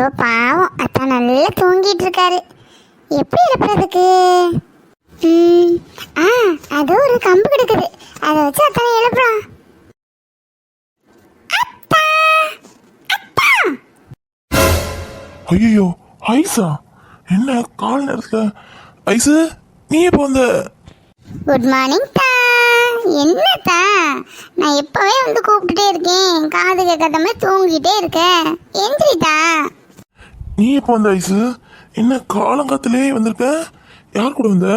ஐயோ பாவம், அத்தான் நல்லா தூங்கிட்டு இருக்காரு. எப்படி எழுப்புறதுக்கு? ஆ, அது ஒரு கம்பு கிடக்குது, அதை வச்சு அத்தனை எழுப்புறான். ஐயோ ஐசா, என்ன கால் நேரத்துல? ஐசு, நீ எப்போ வந்த? குட் மார்னிங் தா. என்னத்தா, நான் எப்பவே வந்து கூப்பிட்டுட்டே இருக்கேன், காது கேட்காத மாதிரி தூங்கிட்டே இருக்கேன். எந்திரிதா. நீ எப்போ வந்த ஐசு? என்ன காலங்காத்திலே வந்திருக்க? யார் கூட வந்த?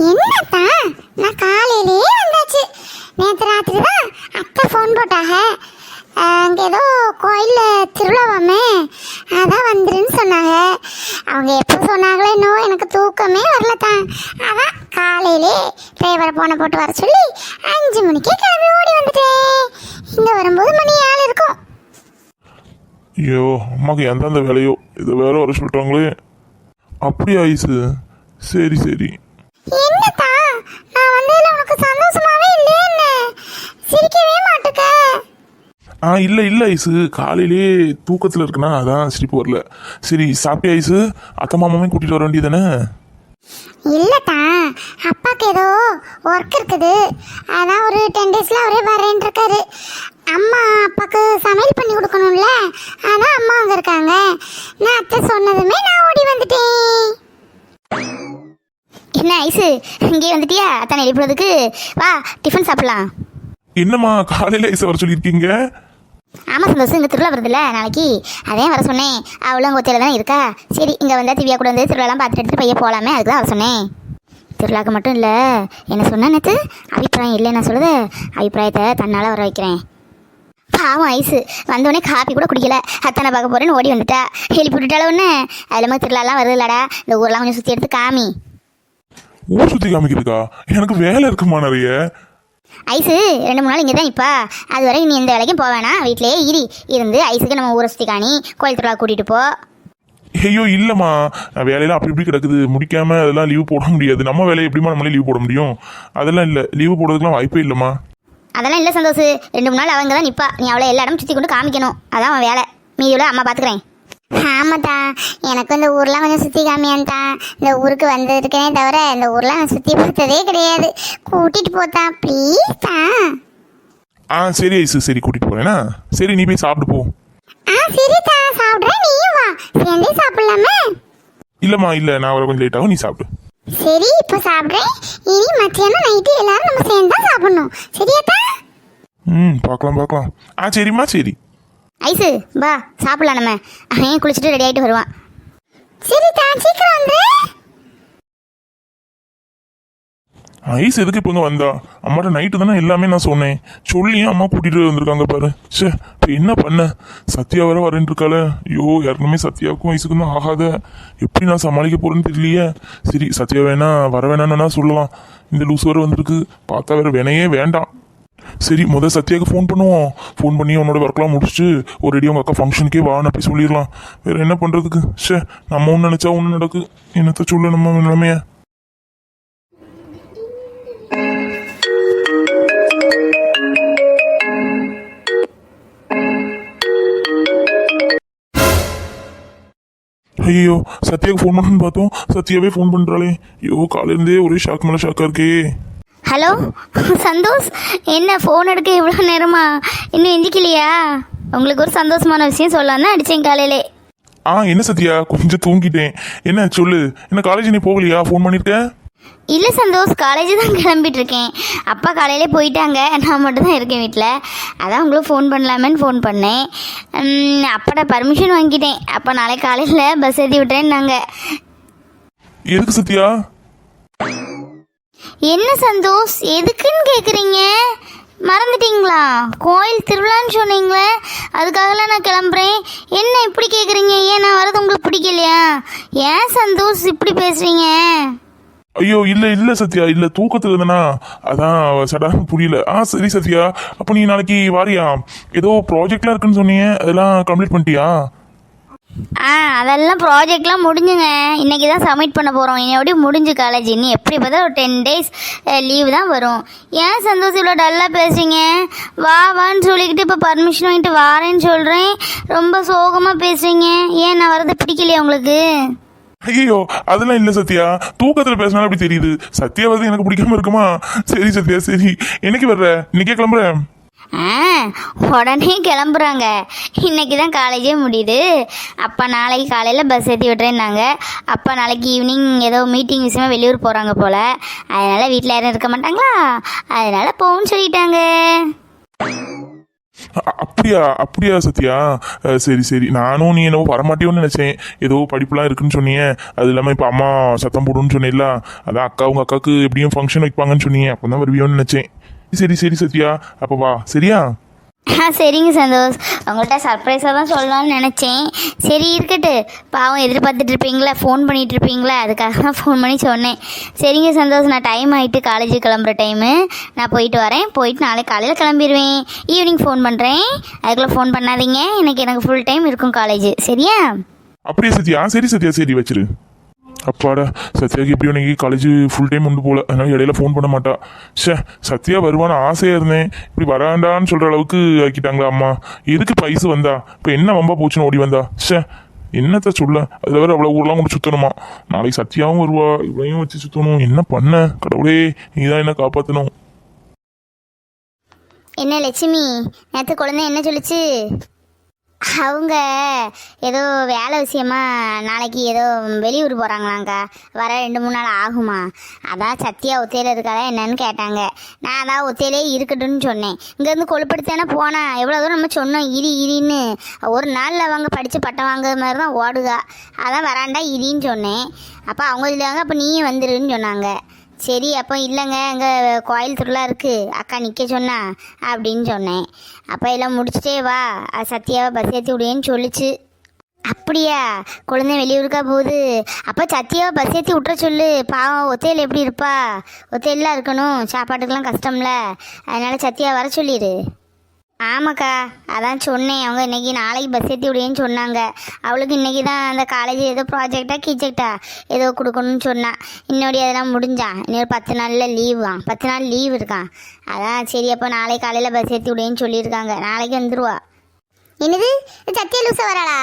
என்னத்தா, நான் காலையிலே வந்தாச்சு. நேற்று ராத்திரி தான் அத்தை ஃபோன் போட்டாங்க. அங்கே ஏதோ கோயிலில் திருவிழாவாமே, அதான் வந்துருன்னு சொன்னாங்க. அவங்க எப்போ சொன்னாங்களோ என்னவோ, எனக்கு தூக்கமே வரலத்தான். அதான் காலையிலே டிரைவரை போனை போட்டு வர சொல்லி 5 மணிக்கே கிளம்பி ஓடி வந்துட்டேன். இங்கே வரும்போது மணி 7 இருக்கும். ஐயோ, அம்மாக்கு எந்தெந்த வேலையோ இதை வேற வர சொல்லிட்டாங்களே. அப்படியா ஐசு? சரி சரி. என்னத்தா, நான் வந்ததில் உனக்கு சந்தோஷமாவே இல்லையே? சிரிக்கவே மாட்டுக்க. இல்லை இல்லை ஐசு, காலையிலே தூக்கத்தில் இருக்குண்ணா, அதான் சிரிப்பு வரல. சரி, சாப்பிட்டே ஐசு? அத்தை மாமாவையும் கூட்டிகிட்டு வர வேண்டியதானே? இல்லைத்தா, அப்பாவுக்கு ஏதோ ஒர்க் இருக்குது, அதான் ஒரு 10 டேஸில் அவரே வரேன் இருக்காரு. அம்மா அப்பாவுக்கு சமையல் பண்ணி கொடுக்கணும்ல, அதான் அம்மா அங்கே இருக்காங்க. நான் அத்தை சொன்னதுமே நான் ஓடி வந்துட்டேன். என்ன ஐசு, இங்கே வந்துட்டியா? அத்தானை எழுப்புறதுக்கு வா, டிஃபன் சாப்பிடலாம். என்னம்மா காலையில் ஐசை வர சொல்லியிருக்கீங்க? ஆமாம் சந்தோஷம், இங்கே திருவிழா வருதுல்ல நாளைக்கு, அதே வர சொன்னேன். அவளும் அங்கே ஒத்தையில் தானே இருக்கா. சரி, இங்கே வந்தால் திவ்யா கூட வந்து திருவிழாலாம் பார்த்துட்டு எடுத்துகிட்டு பையன் போகலாமே, அதுக்கு தான் வர சொன்னேன். திருவிழாக்கு மட்டும் இல்லை, என்ன சொன்னேன் நேற்று, அபிப்பிராயம் இல்லை நான் சொல்லுது, அபிப்பிராயத்தை தன்னால் வர வைக்கிறேன். பாவம் ஐசு வந்தோடனே காப்பி கூட குடிக்கல, அத்தனை பார்க்க போகிறேன்னு ஓடி வந்துட்டா. எழுப்பி விட்டுட்டால ஒன்று. அதில் மாதிரி திருவிழாலாம் வருது இல்லடா, இந்த ஊரெலாம் கொஞ்சம் சுற்றி எடுத்து காமி. ஊர் சுற்றி காமிக்கிறதுக்கா? எனக்கு வேலை இருக்குமா நிறைய. ஐசு 2-3 நாள் இங்கே தான் நிற்பா, அது வரை நீ எந்த வேலைக்கும் போக வேணாம், வீட்டிலேயே இருந்து ஐஸுக்கு நம்ம ஊரை சுற்றி காணி, கோயில் திருவிழா கூட்டிகிட்டு போ. ஐயோ இல்லைம்மா, வேலையெல்லாம் அப்படி இப்படி கிடக்குது, முடிக்காமல் அதெல்லாம் லீவு போட முடியாது. நம்ம வேலையை எப்படிமா நம்மளே லீவ் போட முடியும்? அதெல்லாம் இல்லை, லீவு போடுறதுக்குலாம் வாய்ப்பே இல்லைம்மா. அதெல்லாம் இல்லை சந்தோஷ், 2-3 நாள் அவங்க தான் நிற்பா, நீ அவளை எல்லா இடமும் சுற்றி கொண்டு காமிக்கணும், அதான் அவன் வேலை. மீதியோட அம்மா பார்த்துக்கிறேன். ஆமாத்தா, எனக்கும் இந்த ஊர்லாம் கொஞ்சம் சுற்றி காமியான்ட்டா. இந்த ஊருக்கு வந்திருக்கேனே தவிர இந்த ஊர்லாம் நான் சுற்றி பார்த்ததே கிடையாது. கூட்டிகிட்டு போத்தா ப்ளீஸ் தா. சரி ஐசு, சரி கூட்டிகிட்டு போகிறேன்னா. சரி, நீ போய் சாப்பிட்டு போ. சரித்தா, சாப்பிட்றேன், நீயும் வா, சேர்ந்தே சாப்பிடலாமே. இல்லைம்மா இல்லை, நான் வர கொஞ்சம் லேட் ஆகும், நீ சாப்பிடு. சரி, இப்போ சாப்பிட்றேன். இனி மத்தியானம் நைட்டு எல்லாரும் நம்ம சேர்ந்து தான் சாப்பிடணும், சரியாத்தா? பார்க்கலாம் பார்க்கலாம். சரிம்மா சரி. ஐசு வா சாப்பிடலாம், நம்ம அவன் குளிச்சுட்டு ரெடி ஆகிட்டு வருவான். சரித்தா, சீக்கிரம் வந்து. ஐஸ் எதுக்கு இப்போ இங்கே வந்தா? அம்மாட்ட நைட்டு தானே எல்லாமே நான் சொன்னேன், சொல்லியும் அம்மா கூட்டிகிட்டு வந்திருக்காங்க பாரு. சே, இப்போ என்ன பண்ண? சத்யா வர வரேன் இருக்காள. ஐயோ, ஏற்கனவே சத்யாவுக்கும் ஐஸுக்கும் தான் ஆகாத, எப்படி நான் சமாளிக்க போகிறேன்னு தெரியலையே. சரி, சத்யா வேணா வர வேணான்னா சொல்லலாம், இந்த லூஸ் வர வந்திருக்கு, பார்த்தா வேற வேணையே வேண்டாம். சரி, முதல் சத்யாவுக்கு ஃபோன் பண்ணுவோம். ஃபோன் பண்ணி உன்னோட ஒர்க்லாம் முடிச்சுட்டு ஒரு ரெடி உங்கள் அக்கா ஃபங்க்ஷனுக்கே வான்னு அப்படி சொல்லிடலாம். வேறு என்ன பண்ணுறதுக்கு? சே, நம்ம ஒன்று நினச்சா ஒன்று நடக்கு, என்னத்த சொல்ல நம்ம நிலைமைய. ஐயோ, சத்யாவுக்கு ஃபோன் பண்ணணும்னு பார்த்தோம், சத்யாவே ஃபோன் பண்ணுறாளே. ஐயோ, காலையிலேருந்தே ஒரே ஷாக் மேலே ஷாக்காக இருக்கே. ஹலோ சந்தோஷ், என்ன ஃபோன் எடுக்க இவ்வளோ நேரமா? இன்னும் எந்திக்கலையா? உங்களுக்கு ஒரு சந்தோஷமான விஷயம் சொல்லலாம் தான் அடித்தேன் காலையிலே. என்ன சத்யா, கொஞ்சம் தூங்கிட்டேன். என்ன சொல்லு, என்ன காலேஜ் நீ போகலையா? ஃபோன் பண்ணியிருக்க? இல்லை சந்தோஷ், காலேஜ் தான் கிளம்பிட்டு இருக்கேன். அப்பா காலையிலே போயிட்டாங்க, நான் மட்டும் தான் இருக்கேன் வீட்டில். அதான் உங்களுக்கு ஃபோன் பண்ணலாமேன்னு ஃபோன் பண்ணேன். அப்பாட்ட பர்மிஷன் வாங்கிட்டேன். அப்போ நாளைக்கு காலையில் பஸ் ஏற்றி விட்டுறேன்னாங்க. எதுக்கு சத்யா? என்ன சந்தோஷ், எதுக்குன்னு கேட்குறீங்க? மறந்துட்டீங்களா? கோயில் திருவிழான்னு சொன்னீங்களே, அதுக்காகலாம் நான் கிளம்புறேன். என்ன இப்படி கேட்குறீங்க? ஏன் நான் வரது உங்களுக்கு பிடிக்கலையா? ஏன் சந்தோஷ் இப்படி பேசுகிறீங்க? ஐயோ இல்லை இல்லை சத்யா, இல்லை தூக்கத்தில் இருந்தனா, அதான் சடாக புரியல. சரி சத்யா, அப்போ நீ நாளைக்கு வாரியா? ஏதோ ப்ராஜெக்ட்லாம் இருக்குன்னு சொன்னீங்க, அதெல்லாம் கம்ப்ளீட் பண்ணிட்டியா? அதெல்லாம் ப்ராஜெக்ட்லாம் முடிஞ்சுங்க. இன்றைக்கி தான் சப்மிட் பண்ண போகிறோம். இன்னையோடய முடிஞ்சு காலேஜ். இனி எப்படி பார்த்தா ஒரு 10 days லீவு தான் வரும். ஏன் சந்தோஷம் இவ்வளோ டல்லாக பேசுகிறீங்க? வான்னு சொல்லிக்கிட்டு இப்போ பர்மிஷன் வாங்கிட்டு வாரேன்னு சொல்கிறேன். ரொம்ப சோகமாக பேசுகிறீங்க. ஏன் நான் வரது பிடிக்கலையா உங்களுக்கு? ஐயோ அதெல்லாம் இல்ல சத்யா, தூக்கத்துல பேசினாலும் அப்படி தெரியுது. சத்யா வந்து எனக்கு பிடிக்காம இருக்குமா? சரி சத்யா சரி, என்னைக்கு வர்ற? இன்னைக்கே கிளம்புறேன். உடனே கிளம்புறாங்க. இன்னைக்கு தான் காலேஜே முடியுது. அப்பா நாளைக்கு காலையில் பஸ் ஏற்றி விட்டுறேன்னாங்க. அப்பா நாளைக்கு ஈவினிங் ஏதோ மீட்டிங் விஷயமா வெளியூர் போகிறாங்க போல். அதனால் வீட்டில் யாரும் இருக்க மாட்டாங்களா, அதனால் போகும்னு சொல்லிட்டாங்க. அப்படியா சத்யா? சரி சரி, நானும் நீ என்னவோ வரமாட்டியோன்னு நினைச்சேன். ஏதோ படிப்புலாம் இருக்குன்னு சொன்னீங்க. அது இல்லாமல் இப்போ அம்மா சத்தம் போடுன்னு சொன்னேன்ல, அதான் உங்க அக்காவுக்கு எப்படியும் ஃபங்க்ஷன் வைப்பாங்கன்னு சொன்னீங்க. அப்போ தான் வருவியோன்னு நினைச்சேன். சரி சரி சத்யா, அப்போ வா சரியா? சரிங்க சந்தோஷ், உங்கள்கிட்ட சர்ப்ரைஸாக தான் சொல்லலாம்னு நினச்சேன். சரி இருக்கட்டு, பாவம் எதிர்பார்த்துட்டு இருப்பீங்களா, ஃபோன் பண்ணிகிட்டு இருப்பீங்களா, அதுக்காக தான் ஃபோன் பண்ணி சொன்னேன். சரிங்க சந்தோஷ், நான் டைம் ஆகிட்டு காலேஜுக்கு கிளம்புற டைமு. நான் போயிட்டு வரேன். போயிட்டு நாளைக்கு காலையில் கிளம்பிடுவேன். ஈவினிங் ஃபோன் பண்ணுறேன். அதுக்குள்ளே ஃபோன் பண்ணாதீங்க. எனக்கு ஃபுல் டைம் இருக்கும் காலேஜ். சரியா? அப்படியே சத்யா. சரி சத்யா சரி வச்சிரு. அப்பாடா, சத்யாவுக்கு எப்படியும் இன்னைக்கு காலேஜ் ஃபுல் டைம் உண்டு போல, அதனால இடையில ஃபோன் பண்ண மாட்டா. சத்யா வருவான்னு ஆசையாக இருந்தேன். இப்படி வராண்டான்னு சொல்கிற அளவுக்கு ஆக்கிட்டாங்களா அம்மா. எதுக்கு பைசு வந்தா? இப்போ என்ன வம்பா போச்சுன்னு ஓடி வந்தா? என்னத்த சொல்ல, அதில் வேறு அவ்வளோ ஊரெலாம் கொண்டு சுற்றணுமா? நாளைக்கு சத்யாவும் வருவா, இவளையும் வச்சு சுற்றணும். என்ன பண்ண கடவுளே, நீ தான் என்ன காப்பாற்றணும். என்ன லட்சுமி, நேற்று குழந்தை என்ன சொல்லிச்சு? அவங்க ஏதோ வேலை விஷயமா நாளைக்கு ஏதோ வெளியூர் போகிறாங்களாங்க்கா. வர 2-3 நாள் ஆகுமா. அதான் சத்யா ஒத்தையில் இருக்காதா என்னன்னு கேட்டாங்க. நான் அதான் ஒத்தையிலே இருக்கட்டும்னு சொன்னேன். இங்கேருந்து கொழுப்படுத்தானே போனா எவ்வளோ தூரம் நம்ம சொன்னோம் இரின்னு. ஒரு நாளில் அவங்க படித்து பட்டம் வாங்குற மாதிரி தான் ஓடுகா. அதான் வராண்டா இரின்னு சொன்னேன். அப்போ அவங்க இல்லைங்க, அப்போ நீயும் வந்துருன்னு சொன்னாங்க. சரி அப்போ இல்லைங்க, அங்கே கோயில் திருவிழா இருக்குது, அக்கா நிற்க சொன்னா அப்படின்னு சொன்னேன். அப்போ எல்லாம் முடிச்சுட்டே வா, சத்யாவை பஸ் ஏற்றி விடுவேன்னு சொல்லிச்சு. அப்படியா? குழந்தை வெளியூருக்கா போகுது. அப்போ சத்யாவை பஸ் ஏற்றி விட்டுற சொல்லு. பாவம் ஒத்தையில் எப்படி இருப்பா? ஒத்தையிலாம் இருக்கணும், சாப்பாட்டுக்கெல்லாம் கஷ்டம்ல. அதனால் சத்யா வர சொல்லிடு. ஆமாக்கா, அதான் சொன்னேன். அவங்க இன்றைக்கி நாளைக்கு பஸ் ஏற்றி விடுவேன்னு சொன்னாங்க. அவளுக்கு இன்றைக்கி தான் அந்த காலேஜ் ஏதோ ப்ராஜெக்டா ஏதோ கொடுக்கணும்னு சொன்னான். இன்னொரு அதெல்லாம் முடிஞ்சான். இன்னொரு 10 நாளில் லீவான். 10 நாள் லீவ் இருக்கான். அதான் சரி அப்போ நாளைக்கு காலையில் பஸ் ஏற்றி விடுவேன்னு சொல்லியிருக்காங்க. நாளைக்கு வந்துடுவா. என்னது, சத்திய லூசா வராளா?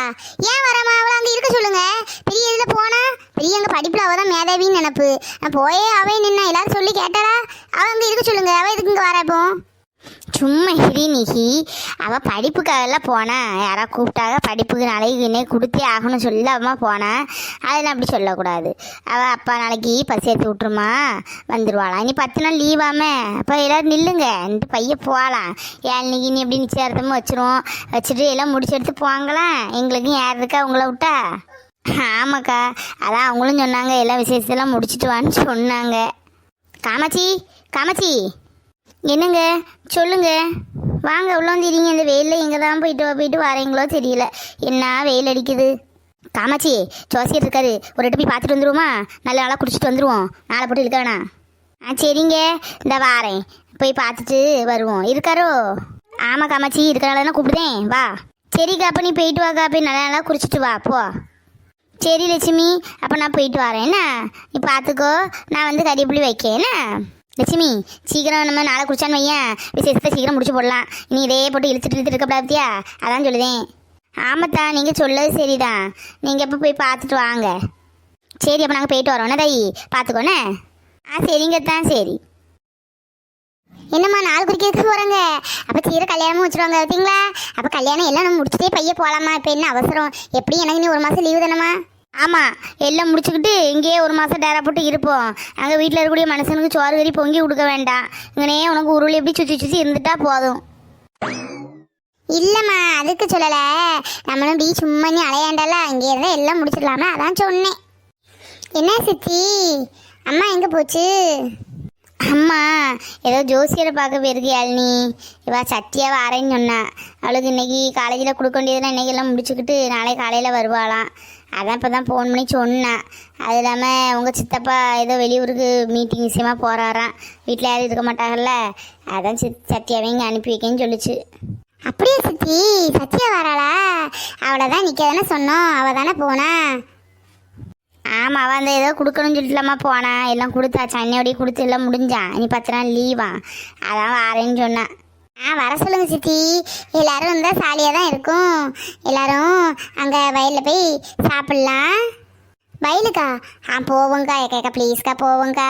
ஏன் வராமா? அவளை அங்கே இருக்க சொல்லுங்க. பெரிய இதில் போனா பெரிய அங்கே படிப்பில் அவள் தான் மேதாவின்னு நினப்பு. நான் போயே அவை நின்னா எல்லாரும் சொல்லி கேட்டாளா? அவள் அங்கே இருக்க சொல்லுங்க. அவள் இதுக்கு இங்கே வரா? இப்போ சும்மா ஹிரி நிகி, அவள் படிப்புக்காகலாம் போனா. யாராவது கூப்பிட்டாங்க படிப்புக்கு நாளைக்கு இன்னே கொடுத்தே ஆகணும்னு சொல்லாமல் போனா. அதெல்லாம் அப்படி சொல்லக்கூடாது. அவள் அப்பா நாளைக்கு பஸ் ஏற்றி விட்டுருமா, வந்துடுவாளாம். இனி 10 நாள் லீவாமே. அப்போ எல்லோரும் நில்லுங்க, இந்த பையன் போகலாம். ஏழ்னிக்கு நீ எப்படி நிச்சயார்த்தமாக வச்சுருவோம். வச்சுட்டு எல்லாம் முடிச்சு எடுத்து போவாங்களாம். எங்களுக்கும் யார் இருக்கா உங்களை விட்டா? ஆமாக்கா, அதான் அவங்களும் சொன்னாங்க எல்லா விசேஷத்தெல்லாம் முடிச்சுட்டு வான்னு சொன்னாங்க. காமாட்சி என்னங்க சொல்லுங்க, வாங்க உள்ள வந்துடுறீங்க. இந்த வெயிலில் எங்கே தான் போயிட்டு வரீங்களோ தெரியல. என்ன வெயில் அடிக்குது. காமாட்சி, ஜோசியர் இருக்காரு, ஒரு போய் பார்த்துட்டு வந்துடுவோமா? நல்ல நாளாக குடிச்சிட்டு வந்துடுவோம். நாளை போட்டு இருக்க வேணாம். சரிங்க, இந்த வாரேன், போய் பார்த்துட்டு வருவோம். இருக்காரோ? ஆமாம் காமாட்சி, இருக்கிறனால தானே கூப்பிடுதேன். வா. சரிக்கா, அப்போ நீ போயிட்டு வாக்கா, போய் நல்ல நாளாக குடிச்சிட்டு வா போ. சரி லட்சுமி, அப்போ நான் போயிட்டு வரேன். என்ன நீ பார்த்துக்கோ, நான் வந்து கறிப்புளி வைக்கேன். என்ன லட்சுமி, சீக்கிரம் நம்ம நாளை குடிச்சான்னு வையன், விசேஷத்தை சீக்கிரம் முடிச்சு போடலாம். நீ இதே போட்டு இழுத்துட்டு இருக்கப்படாத்தியா? அதான் சொல்லுதேன். ஆமாத்தா, நீங்கள் சொல்லது சரிதான். நீங்கள் எப்போ போய் பார்த்துட்டு வாங்க. சரி அப்போ நாங்கள் போயிட்டு வரோண்ணே தாயி, பார்த்துக்கோண்ணே. சரிங்கத்தான். சரி என்னம்மா, நாள் குறிக்கிறதுக்கு போகிறாங்க. அப்போ சீர கல்யாணமும் வச்சுருவாங்க பார்த்தீங்களா? அப்போ கல்யாணம் எல்லாம் நம்ம முடிச்சுட்டே பைய போகலாமா? இப்போ என்ன அவசரம்? எப்படி எனக்கு நீ 1 மாதம் லீவு தானம்மா? ஆமாம், எல்லாம் முடிச்சுக்கிட்டு இங்கேயே 1 மாதம் டேரா போட்டு இருப்போம். அங்கே வீட்டில் இருக்கக்கூடிய மனுஷனுக்கு சோறு கறி பொங்கி கொடுக்க வேண்டாம். இங்கனே உனக்கு உருளி எப்படி சுற்றி இருந்துட்டா போதும். இல்லைம்மா, அதுக்கு சொல்லலை. நம்மளும் பீ சும்மா நீ அலையாண்டால, அங்கே இருந்தால் எல்லாம் முடிச்சிடலாமா, அதான் சொன்னேன். என்ன சித்தி, அம்மா எங்கே போச்சு? அம்மா ஏதோ ஜோசியரை பார்க்க போயிருக்கு யாழ்னி. இவா சத்தியாவை அரைன்னு சொன்னா. அவளுக்கு இன்னைக்கு காலேஜில் கொடுக்க வேண்டியதுலாம் இன்றைக்கி எல்லாம் முடிச்சுக்கிட்டு நாளை காலையில் வருவாளாம். அதான் இப்போ தான் ஃபோன் பண்ணி சொன்னேன். அது இல்லாமல் உங்கள் சித்தப்பா ஏதோ வெளியூருக்கு மீட்டிங் விஷயமா போகிறாராம். வீட்டில் யாரும் இருக்க மாட்டாங்கல்ல, அதான் சத்தியாவை இங்கே அனுப்பி வைக்கேன்னு சொல்லிச்சு. அப்படியே சித்தி சத்யா வராளா? அவளை தான் நிற்க தானே சொன்னோம், அவள் தானே போனா. ஆமாம், அவள் அந்த ஏதோ கொடுக்கணும்னு சொல்லிட்டுலாமா போனா. எல்லாம் கொடுத்தாச்சா, அன்னையோடய கொடுத்து எல்லாம் முடிஞ்சான். இனி 10 நாள் லீவா, அதான் வரேன்னு சொன்னான். வர சொல்லுங்க சித்தி, எல்லாரும் இருந்தால் சாலியாக தான் இருக்கும். எல்லாரும் அங்கே வயலில் போய் சாப்பிட்லாம். வயலுக்கா? போவோங்க்கா, ஏக்கா ப்ளீஸ்க்கா போவோங்க்கா.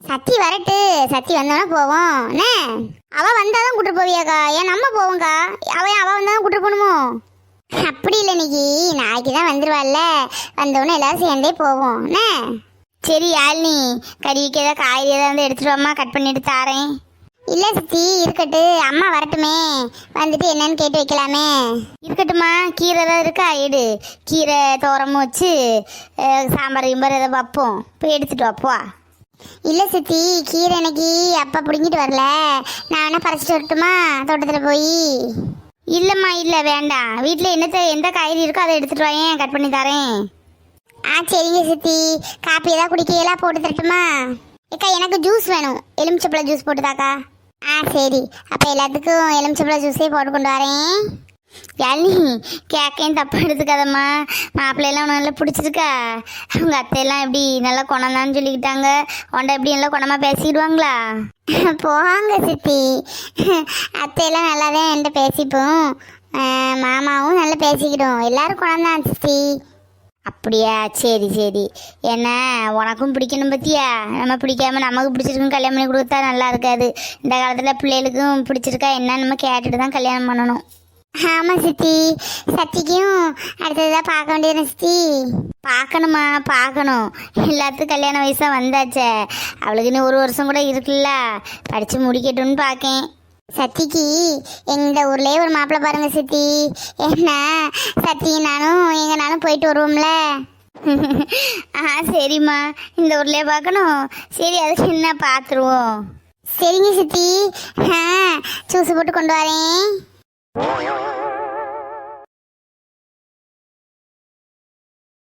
சத்தி வரட்டு, சத்தி வந்தோன்னா போவோம். என்ன அவள் வந்தால் தான் கூட்டு போவியாக்கா? ஏன் நம்ம போவோங்க்கா, அவள் வந்தால் தான் கூட்டு போகணுமோ? அப்படி இல்லை இன்னைக்கு, நாளைக்கு தான் வந்துடுவாள்ல, வந்தோடனே எல்லாரும் சேர்ந்தே போவோம். என்ன சரி யாழினி, கறிக்கு ஏதாவது காய்கறி ஏதாவது வந்து எடுத்துகிட்டு வாம்மா, கட் பண்ணிட்டு தாரேன். இல்லை சித்தி இருக்கட்டு, அம்மா வரட்டுமே, வந்துட்டு என்னன்னு கேட்டு வைக்கலாமே. இருக்கட்டுமா, கீரை ஏதாவது இருக்கா? எடு, கீரை தோரமும் வச்சு சாம்பார் கிம்பார் ஏதாவது வைப்போம், போய் எடுத்துட்டு வாப்பா. இல்லை சித்தி, கீரை எனக்கு அப்பா பிடிங்கிட்டு வரல, நான் வேணா பறிச்சிட்டு வரட்டுமா தோட்டத்தில் போய்? இல்லைம்மா இல்லை வேண்டாம், வீட்டில் எந்த காய்கறி இருக்கோ அதை எடுத்துகிட்டு வாயேன், கட் பண்ணி தரேன். சரிங்க சித்தி, காப்பி ஏதாவது குடிக்கலாம் போட்டு தரட்டுமா? ஏக்கா எனக்கு ஜூஸ் வேணும், எலுமிச்சப்பழ ஜூஸ் போட்டுதாக்கா. சரி, அப்போ எல்லாத்துக்கும் எலுமிச்சப்பழ ஜூஸே போட்டு கொண்டு வரேன். யாழினி கேக்கையும் தப்பா எடுத்துக்காதம்மா, மாப்பிள்ளையெல்லாம் நல்லா பிடிச்சிருக்கா? அவங்க அத்தையெல்லாம் எப்படி நல்லா குணம்தான்னு சொல்லிக்கிட்டாங்க, உன்ட எப்படி நல்லா குணமாக பேசிடுவாங்களா? போவாங்க சித்தி, அத்தையெல்லாம் நல்லா தான் என்கிட்ட பேசிப்போம், மாமாவும் நல்லா பேசிக்கிடும், எல்லாரும் குணம்தான் சித்தி. அப்படியா? சரி சரி. என்ன உனக்கும் பிடிக்கணும் பத்தியா? நம்ம பிடிக்காம நமக்கு பிடிச்சிருக்குன்னு கல்யாணம் பண்ணி கொடுத்தா நல்லா இருக்காது. இந்த காலத்தில் பிள்ளைகளுக்கும் பிடிச்சிருக்கா என்ன நம்ம கேட்டுட்டு தான் கல்யாணம் பண்ணணும். ஆமாம் சித்தி, சத்திக்கும் அடுத்ததாக பார்க்க வேண்டியது சித்தி. பார்க்கணுமா? பார்க்கணும், எல்லாத்துக்கும் கல்யாண வயசாக வந்தாச்சே, அவளுக்கு இன்னும் 1 வருஷம் கூட இருக்குல்ல, படித்து முடிக்கட்டும்னு பார்க்கேன். சத்திக்கு எந்த ஊர்லேயே ஒரு மாப்பிள்ளை பாருங்க சித்தி, என்ன சத்தியும் நானும் எங்கனாலும் போயிட்டு வருவோம்ல. சரிம்மா, இந்த ஊர்லேயே பார்க்கணும். சரி, அதுக்கு என்ன பார்த்துருவோம். சரிங்க சித்தி, ஜூஸ் போட்டு கொண்டு வரேன்.